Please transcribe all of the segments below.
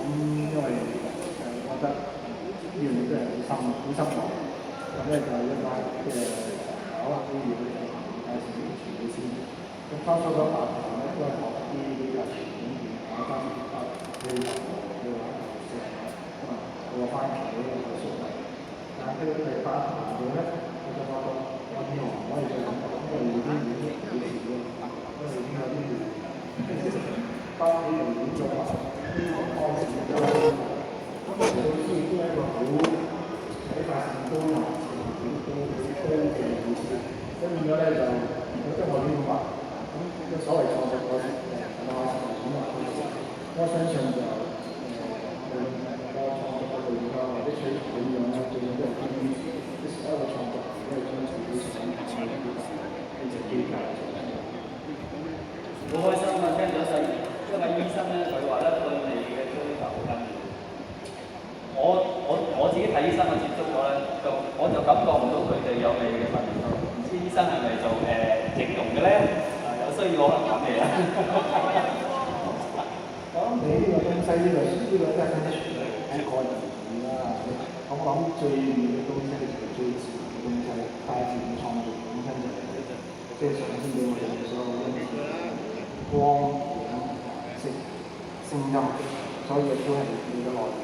因為我覺得呢樣嘢都係好失望。咁咧就一班嘅朋友都要介紹啲傳統先。咁初初嗰8堂咧都係學啲比較傳統嘅打針去玩食過番茄嘅熟例。但係佢哋8堂嘅咧，我就發覺我以後唔可以再咁講，因為已經幾時喎，因為已經有啲翻起嚟演咗啦，呢個開始咗啦。咁我哋都係一個好啟發性高能都嘅意思，咁變咗咧就即係我呢個話，咁所謂創作嗰啲我相信就個創作嘅對象或者取點樣咧，最緊都係堅持，即係所有嘅創作都係將自己想表達嘅呢隻基價做出嚟。好開心啊！聽咗一位醫生咧，佢話咧對你嘅追求好緊要。我自己睇醫生，我接觸咗咧，我就感覺唔到佢哋有你嘅訓練咯。唔知醫生係咪做整容嘅咧？有需要可能揾你啊。講起呢個東西，呢個真係喺個人而啦。我諗最遠嘅東西就係最自然嘅東西，大自然創造本身就係即係上天俾我哋嘅所有因素，光、影、色、聲音，所以亦都係變咗落嚟。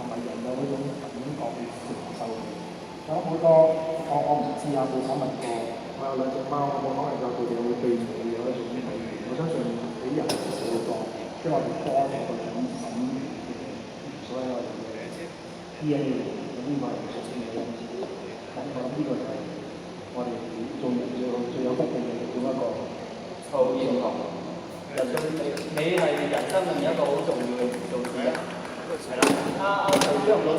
同埋人有嗰種感覺承受力。有好多我唔知啊，冇訪問過。我有2隻貓，我冇可能夠佢哋會對我有一種體驗。我相信比人少好多，即係我哋多咗個種審美嘅，所以我哋嘅 DNA 咁呢個係屬性嘅因素。咁我諗呢個就係我哋做人最有福氣嘅其中一個好認同。你係人生裏面一個好重要嘅元素之一。係啦，阿徐章老師。